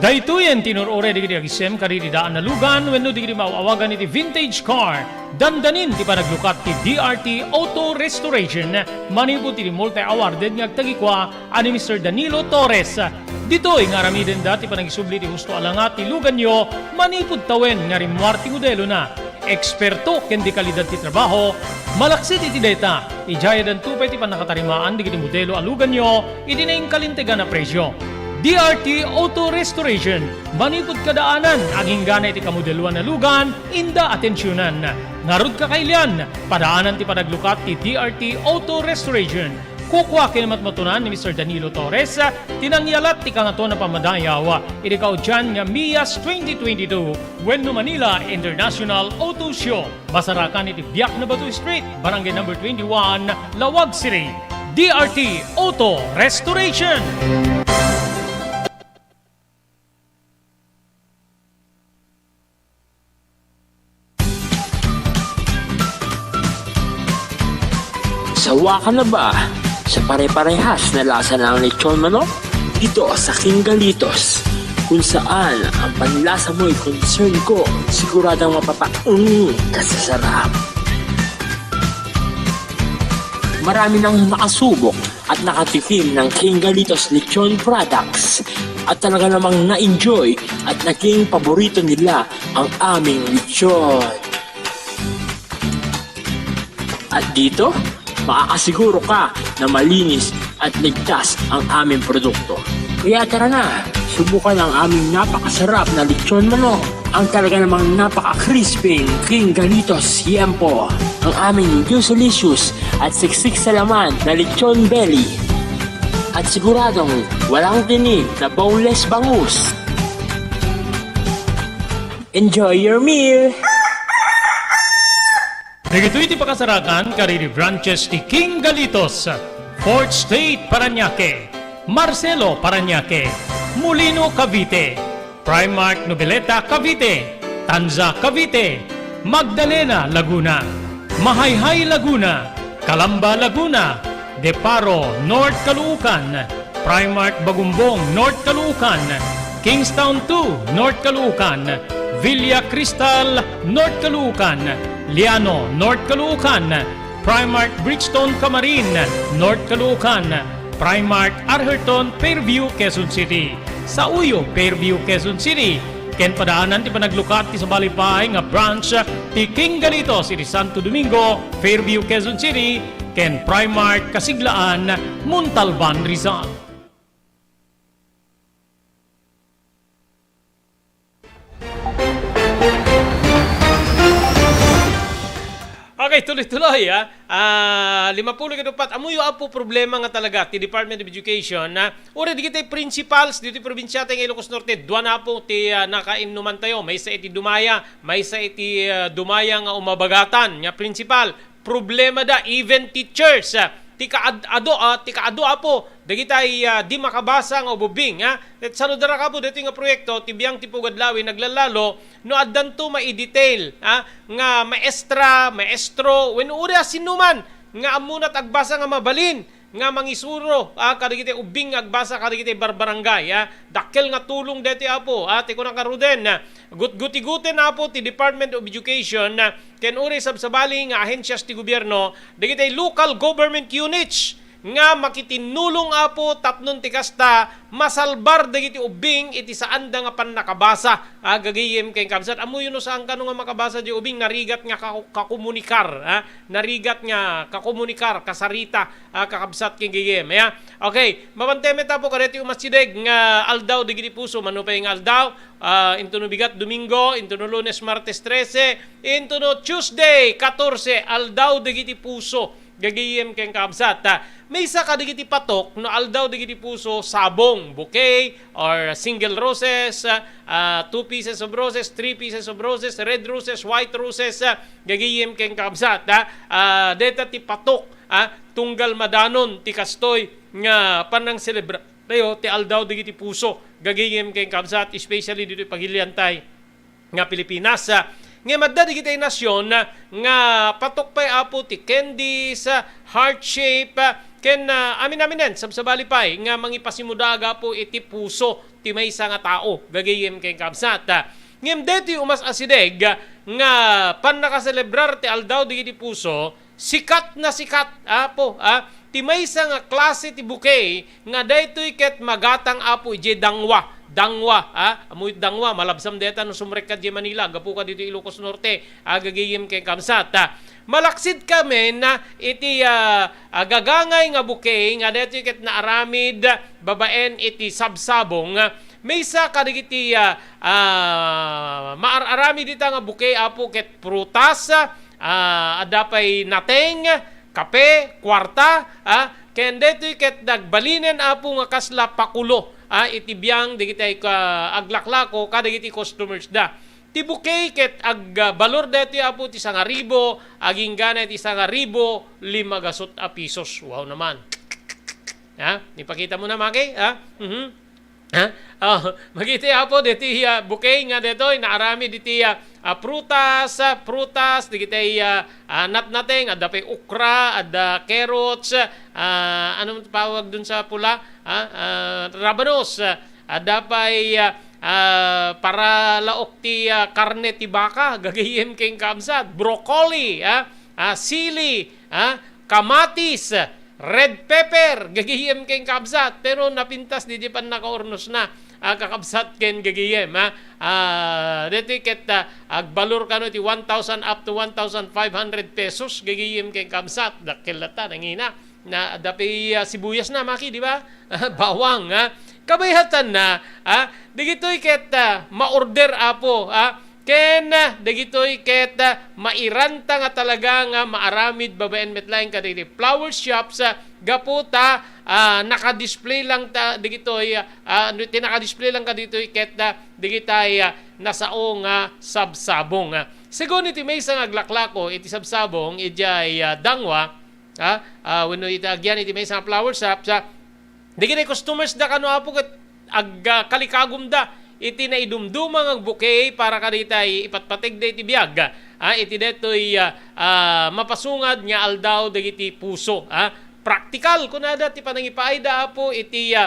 Daytoyen tinurore digiti agisem kaditi daan na lugan wenno digiti mauawagan iti vintage car. Dandanin ti panaglukat ti DRT Auto Restoration. Manipod ti multi-awarded nga agtagikwa ani Mr. Danilo Torres. Ditoy nga ramiden dati panagisubli ti husto alangat ti lugan nyo, manipod tawen nga rimwar ti modelo na. Eksperto ken di kalidad ti trabaho, malaksit iti data. Ijayadan tupay ti panakatarimaan digiti modelo alugan nyo, iti na kalintegan na presyo. DRT Auto Restoration, manipod kadaanan, aging gana iti kamodeluan na lugan, inda atensyonan. Ngarud kakailian, padaanan ti panaglukat ti DRT Auto Restoration. Kukwa kinamatmatunan ni Mr. Danilo Torres, tinangyalat ti kangato na pamadayaw, irikaw dyan nga Mias 2022, Wenno Manila International Auto Show. Masarakan iti Biak na Batu Street, Barangay number 21, Lawag City. DRT Auto Restoration. Sawa ka na ba sa pare-parehas na lasa ng lechon manok? Dito sa King Galitos, kung saan ang panlasa mo'y concern ko, siguradang kasasarap. Marami nang nakasubok at nakatikim ng King Galitos lechon products at talaga namang na-enjoy at naging paborito nila ang aming lechon. At dito, makakasiguro ka na malinis at ligtas ang aming produkto. Kaya tara na, subukan ang aming napakasarap na lechon manok. Ang talaga namang napaka-crispy King Galitos Yempo. Ang aming juice-licious at siksik sa laman na lechon belly. At siguradong walang tinig na boneless bangus. Enjoy your meal! Nagito'y ti pakasarakan kariri branches ti King Galitos, Fort State, Parañaque, Marcelo, Parañaque, Molino, Cavite, Primark, Noveleta, Cavite, Tanza, Cavite, Magdalena, Laguna, Mahayhay, Laguna, Calamba, Laguna, Deparo, North Caloocan, Primark, Bagumbong, North Caloocan, Kingstown 2, North Caloocan, Villa Cristal, North Caloocan, Liano, North Caloocan, Primark Bridgestone Camarin, North Caloocan, Primark Arherton, Fairview, Quezon City. Sa Uyo, Fairview, Quezon City. Ken padaanan ti panaglukat ti sa Balipay nga branch ti King Galitos iti Santo Domingo, Fairview, Quezon City. Ken Primark Kasiglaan, Montalban, Rizal. Okay, tuloy-tuloy ha. 50 kadupat. Amuyo apo problema nga talaga ti Department of Education na uri di kita'y principals dito probinsya tayong Ilocos Norte. Dua na po ti nakainuman tayo. May sa iti dumaya, may sa iti dumaya nga umabagatan. Nga principal, problema da, even teachers. Tika-ado apo dagitay di makabasa nga ububing ha. At saludara ka po dito nga proyekto tibiyang tipugadlawi naglalalo no addanto mai-detail ha nga maestro when ura sinuman nga amunat agbasa nga mabalin nga mangisuro kadigitay ubing agbasa kadigitay barbarangay dakkel nga tulong deti apo ti kunang karuden guti-guti na po ti Department of Education ken uri sabsabali nga ahensyas ti gobyerno dagitay local government units nga makitinulong apo tapnon ti kasta masalbar dagiti ubing iti saanda nga pan nakabasa gagayem kay kabsat amuyo no saan kano nga makabasa di ubing narigat nga kakomunikar narigat nga kakomunikar kasarita kakabsat king gayem okay mabanteme tapo kadeti umasideg nga aldaw dagiti puso manupay nga aldaw into no bigat Domingo into no Lunes Martes 13 into no Tuesday 14 aldaw dagiti puso gagayem keng kabsat. May isa ka digiti patok no aldaw digiti puso sabong, bouquet or single roses, 2 pieces of roses, 3 pieces of roses, red roses, white roses, gagayem keng kabsat. Deta ti patok, tunggal madanon ti kastoy nga panang celebra tayo ti aldaw digiti puso gagayem keng kabsat, especially dito pagilyantay nga Pilipinas. Nga madadi kita'y nasyon nga patok pa'y apo ti candies, heart shape, ken amin-aminen sabsabali pa'y nga mangipasimudaga po iti puso ti maysa nga tao gagayem kay kabsat. Ngem deti umas asideg nga pan nakaselebrar ti aldaw digiti puso sikat na sikat apo ti maysa nga klase ti bouquet nga daytoy ket magatang apo ije dangwa amuy dangwa malabsam deta no sumrek ka di Manila gapu ka dito Ilocos Norte gagayem kay kamsat malaksid kami na iti gagangay nga bouquet nga dito ket na aramid babaen iti sabsabong maysa kadigiti maararami dita nga bouquet apo ket prutas adapay nateng kape kwarta ken dito ket nagbalinen apo nga kasla pakulo itibiyang digitay ka aglaklako kadagiti customers da. Ti bouquet ket balor deti apo ti 1,000 aging gana ti 1,500 pesos. Wow naman. Ha? Ipakita mo na, Maki. Ha? Ha? Magiti apo diti bukay nga dito naarami diti prutas diti nateng ada pay ukra, ada carrots, anong tawag dun sa pula? Rabanos, ada pay para laok ti karne ti baka gagayem king kamsat, broccoli, sili, kamatis, red pepper, gagiyem ken kabsat, pero napintas di pan nakaornos na, kakabsat ken gagiyem, deti ket agbalor kano ti 1,000 up to 1,500 pesos, gagiyem ken kabsat, dakilata, nangina, na dapi sibuyas na, Maki, di ba? Bawang, kabayhatan na, digitoy ket ma-order apo, ken dagitoy ket mairanta nga talaga nga maaramid babaen metlaeng kaditi flower shops gaputa naka-display lang ta dagitoy tinaka-display lang kaditoy ket digitay nasao nga sabsabong. Sigon iti maysa nga aglaklako iti sabsabong ijay dangwa wenno iti agyan iti maysa nga flower shops digitay customers da kano apo ket kalikagum da iti na idumdumang ang bouquet para kaditay ipatpatig da iti biyag. Iti detoy mapasungad nga aldaw dagiti puso. Practical kunada ti panangipaayda apo iti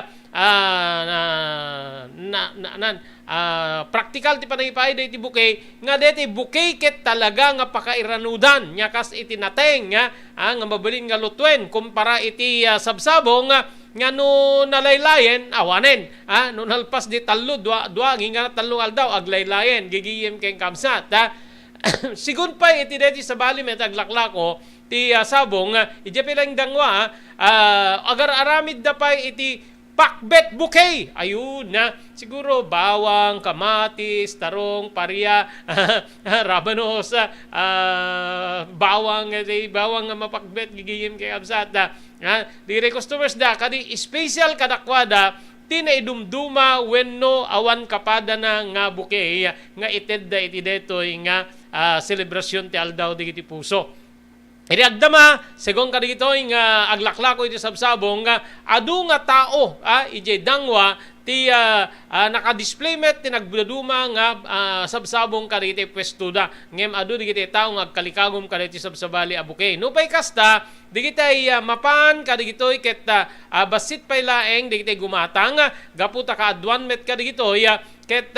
practical ti panangipaayda iti bouquet nga deti bouquet ket talaga nga pakairanudan nya kas iti nateng nga mabalin nga lutwen kumpara iti sabsabong nga no nalaylayen awanen no nalpas di tallo dua nga tallo aldaw aglaylayen gigiyem ken kamsat sigun pa iti deti sa bali met aglaklako ti sabong ije pilang dangwa agar aramid da pa iti pakbet bouquet ayun na siguro bawang, kamatis, tarong, paria, rabanos, bawang nga mapakbet gigiyem kay absat dire customers da kadi special kadakwada tinaidumduma wenno awan kapada na nga bouquet nga ited da iti detoy nga selebrasyon ti aldaw digiti puso. Iti agdama, segong kadigitoy nga aglaklako iti sabsabong adu nga tao iti dangwa ti naka-display met ti nagbuduma nga sabsabong kaditi pwestuda ngem adu digiti tao nga agkalikagom kaditi sabsabali a bouquet. No pay kasta digitay mapan kadigitoy ket basit pay laeng digitay gumatang gaputa ka adwan met kadigitoy ket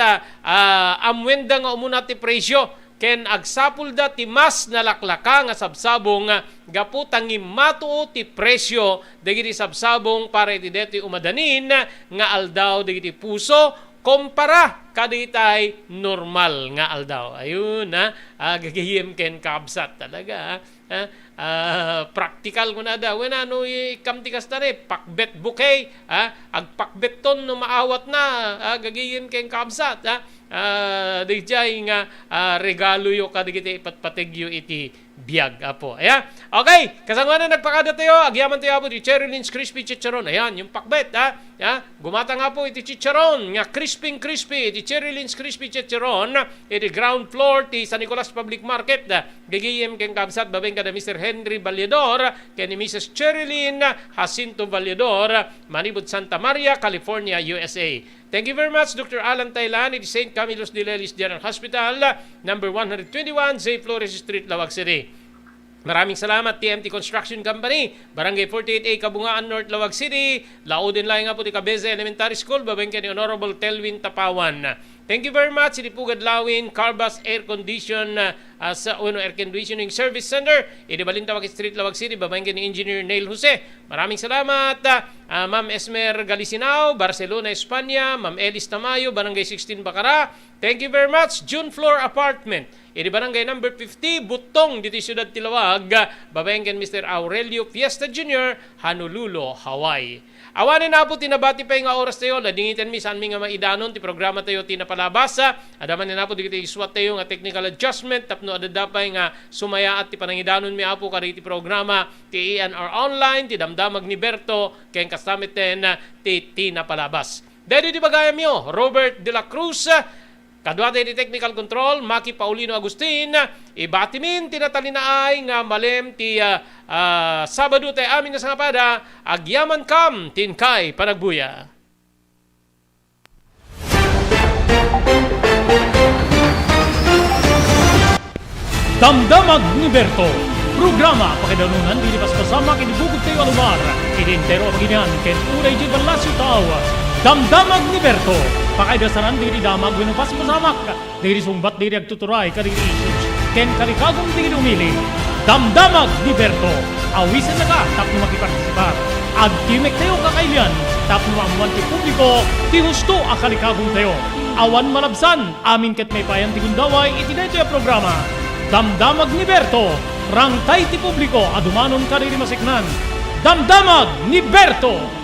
amwenda nga umuna ti presyo ken agsapul da ti mas nalaklaka nga sabsabong gaputang imatuo ti presyo dagiti sabsabong para iti deti umadanin nga aldaw dagiti puso kompara kaditay normal nga aldaw. Ayun gagihim ken kabsat talaga practical ko na da when ano ikamti kastare pakbet bouquet agpakbet ton no maawat na gagihim ken kabsat dijay nga regalo yo kadigiti ipatpatigyo iti biag apo. Okay, kasangwanan nagpakada tayo agyaman tayo po di Cherry Lynch Crispy Chicharon. Ayan, yung pakbet gumata nga po iti chicharon nga crispy iti Cherry Lynch Crispy Chicharon iti ground floor ti San Nicolas Public Market gigiyem ken kabsat babeng kada Mr. Henry Valledor ken ni Mrs. Cherry Lynn Jacinto Valledor Manibud Santa Maria, California, USA. Thank you very much, Dr. Alan Taylan, iti St. Camilo's de Lelis General Hospital, number 121, J. Flores Street, Lawag City. Maraming salamat, TMT Construction Company, Barangay 48A, Kabungaan, North, Lawag City. Laodin lang nga po ti Cabeza Elementary School, babengke ni Honorable Telvin Tapawan. Thank you very much, iti Pugad Lawin, Carbas Air Conditioning Service Center, iti Balintawak Street, Lawag City, babengke ni Engineer Neil Jose. Maraming salamat, Ma'am Esmer Galicinao, Barcelona, Espanya, Ma'am Elis Tamayo, Barangay 16, Bacara. Thank you very much, June Floor Apartment, iti Barangay number 50, Butong, dito Siyudad Tilawag, babengke ni Mr. Aurelio Fiesta Jr., Honolulu, Hawaii. Awanin na po tinabati pa nga oras tayo, ladingitan mi saan mi nga maidanon, ti programa tayo tinapalabasa, adaman na po di kita iswat tayo nga technical adjustment, tapno adadapay nga sumaya at ti panangidanon mi apo kari ti programa, ti ENR Online, ti Damdamag ni Berto, ken kastamiten ti tinapalabas. Dahil di bagayam yo, Robert De La Cruz, Kadwate di technical control, Maki Paulino Agustin, ibatimin tinatalinaay nga malem ti Sabado tay amin nga sangapada, agyaman kam tinkay panagbuya. Damdamag ni Berto. Programa pakidanunan di paspasama kinibugod kayo alumar. Identero maginan ken uray di balasyo tao. Damdamag ni Berto. Pakaidasaran di damag wenno paspasamak. Diri sumbat diri agtuturay kadiri issues. Ken kalikagong di umili. Damdamag ni Berto. Awisan na ka tapno makipartisipar. Agtimek tayo kakailian tapno amuan ti publiko ti husto akalikagong tayo. Awan malabsan amin ket may payan ti gundaway iti daytoy a programa. Damdamag ni Berto, rangtay ti publiko adumanon kariri masiknan. Damdamag ni Berto!